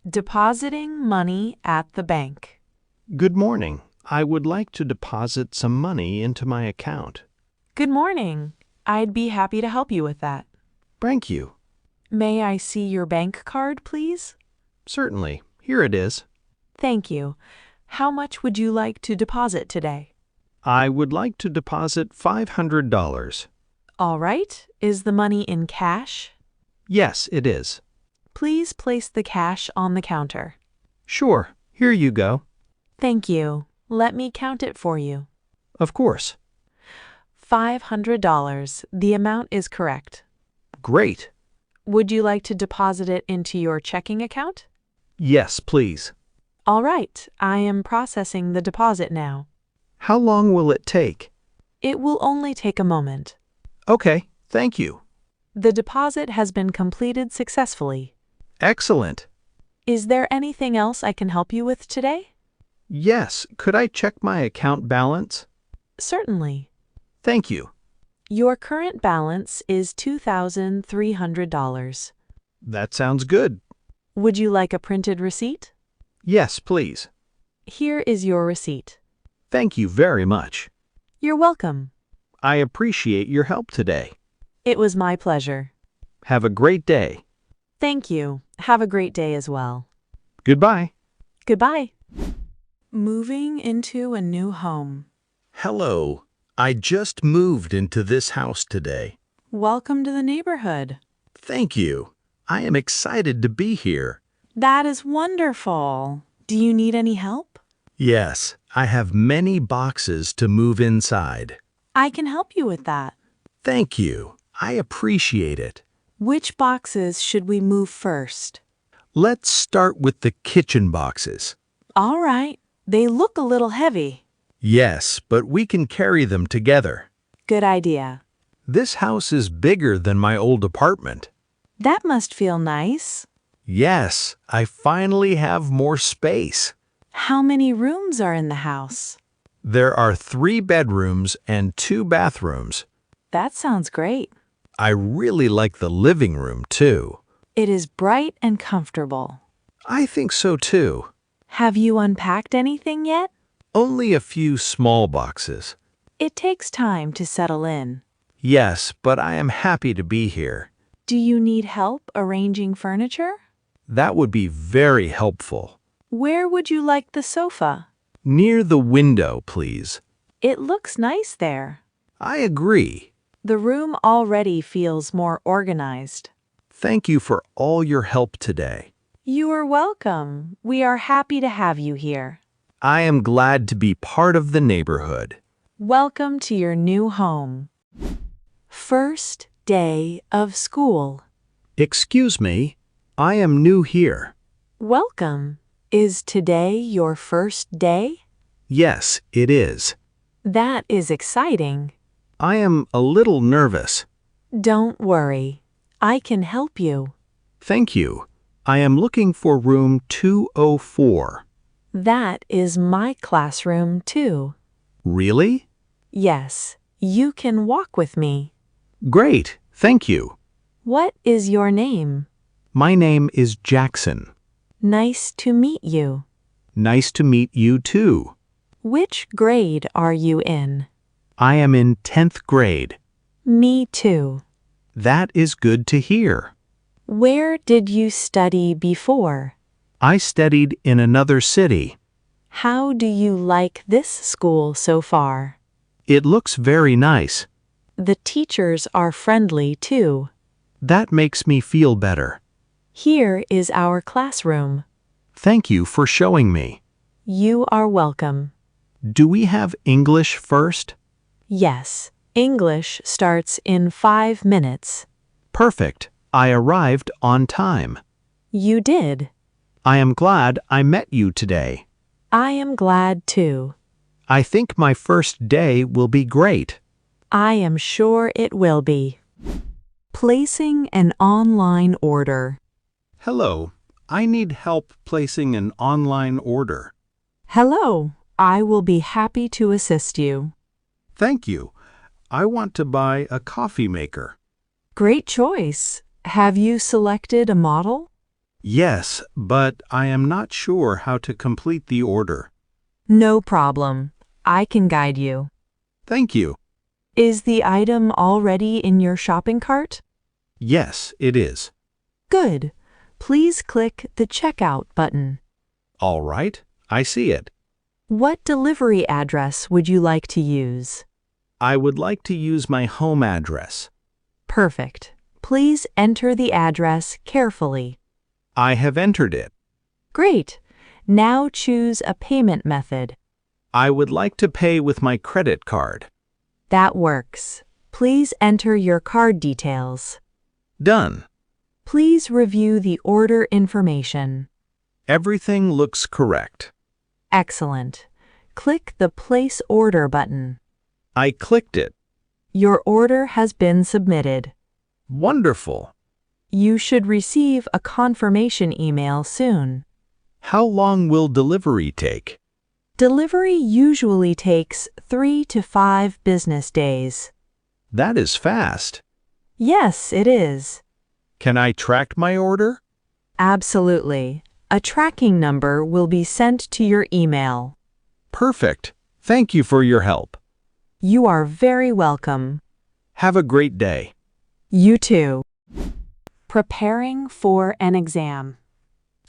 Depositing money at the bank. Good morning. I would like to deposit some money into my account. Good morning. I'd be happy to help you with that. Thank you. May I see your bank card, please? Certainly. Here it is. Thank you. How much would you like to deposit today? I would like to deposit $500. All right. Is the money in cash? Yes, it is. Please place the cash on the counter. Sure. Here you go. Thank you. Let me count it for you. Of course. $500. The amount is correct. Great. Would you like to deposit it into your checking account? Yes, please. All right. I am processing the deposit now. How long will it take? It will only take a moment. Okay, thank you. The deposit has been completed successfully. Excellent. Is there anything else I can help you with today? Yes, could I check my account balance? Certainly. Thank you. Your current balance is $2,300. That sounds good. Would you like a printed receipt? Yes, please. Here is your receipt. Thank you very much. You're welcome. I appreciate your help today. It was my pleasure. Have a great day. Thank you. Have a great day as well. Goodbye. Goodbye. Moving into a new home. Hello. I just moved into this house today. Welcome to the neighborhood. Thank you. I am excited to be here. That is wonderful. Do you need any help? Yes, I have many boxes to move inside. I can help you with that. Thank you. I appreciate it. Which boxes should we move first? Let's start with the kitchen boxes. All right. They look a little heavy. Yes, but we can carry them together. Good idea. This house is bigger than my old apartment. That must feel nice. Yes, I finally have more space. How many rooms are in the house? There are 3 bedrooms and 2 bathrooms. That sounds great. I really like the living room, too. It is bright and comfortable. I think so, too. Have you unpacked anything yet? Only a few small boxes. It takes time to settle in. Yes, but I am happy to be here. Do you need help arranging furniture? That would be very helpful. Where would you like the sofa? Near the window, please. It looks nice there. I agree. The room already feels more organized. Thank you for all your help today. You are welcome. We are happy to have you here. I am glad to be part of the neighborhood. Welcome to your new home. First day of school. Excuse me, I am new here. Welcome. Is today your first day? Yes, it is. That is exciting. I am a little nervous. Don't worry. I can help you. Thank you. I am looking for room 204. That is my classroom too. Really? Yes, you can walk with me. Great, thank you. What is your name? My name is Jackson. Nice to meet you. Nice to meet you too. Which grade are you in? I am in 10th grade. Me too. That is good to hear. Where did you study before? I studied in another city. How do you like this school so far? It looks very nice. The teachers are friendly too. That makes me feel better. Here is our classroom. Thank you for showing me. You are welcome. Do we have English first? Yes, English starts in 5 minutes. Perfect. I arrived on time. You did. I am glad I met you today. I am glad too. I think my first day will be great. I am sure it will be. Placing an online order. Hello. I need help placing an online order. Hello. I will be happy to assist you. Thank you. I want to buy a coffee maker. Great choice. Have you selected a model? Yes, but I am not sure how to complete the order. No problem. I can guide you. Thank you. Is the item already in your shopping cart? Yes, it is. Good. Please click the Checkout button. All right, I see it. What delivery address would you like to use? I would like to use my home address. Perfect. Please enter the address carefully. I have entered it. Great. Now choose a payment method. I would like to pay with my credit card. That works. Please enter your card details. Done. Please review the order information. Everything looks correct. Excellent. Click the Place Order button. I clicked it. Your order has been submitted. Wonderful. You should receive a confirmation email soon. How long will delivery take? Delivery usually takes 3 to 5 business days. That is fast. Yes, it is. Can I track my order? Absolutely. A tracking number will be sent to your email. Perfect. Thank you for your help. You are very welcome. Have a great day. You too. Preparing for an exam.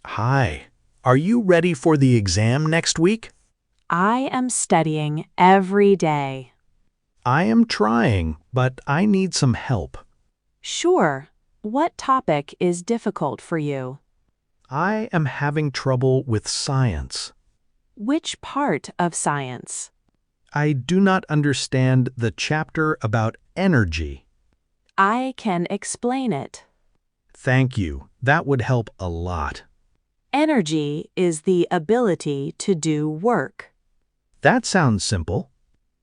Hi. Are you ready for the exam next week? I am studying every day. I am trying, but I need some help. Sure. What topic is difficult for you? I am having trouble with science. Which part of science? I do not understand the chapter about energy. I can explain it. Thank you. That would help a lot. Energy is the ability to do work. That sounds simple.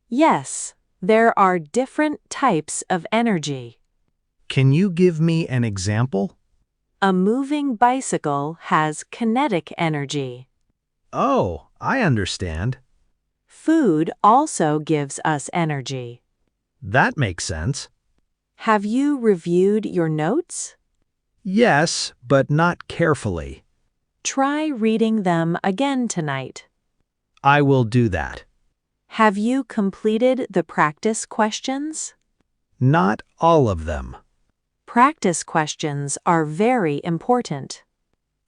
Yes, there are different types of energy. Can you give me an example? A moving bicycle has kinetic energy. Oh, I understand. Food also gives us energy. That makes sense. Have you reviewed your notes? Yes, but not carefully. Try reading them again tonight. I will do that. Have you completed the practice questions? Not all of them. Practice questions are very important.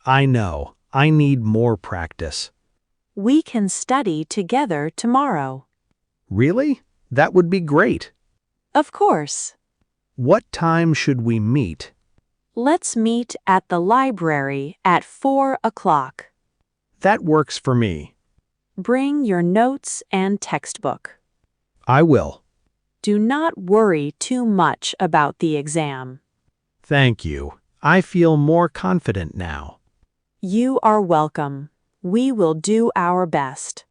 I know. I need more practice. We can study together tomorrow. Really? That would be great. Of course. What time should we meet? Let's meet at the library at 4 o'clock. That works for me. Bring your notes and textbook. I will. Do not worry too much about the exam. Thank you. I feel more confident now. You are welcome. We will do our best.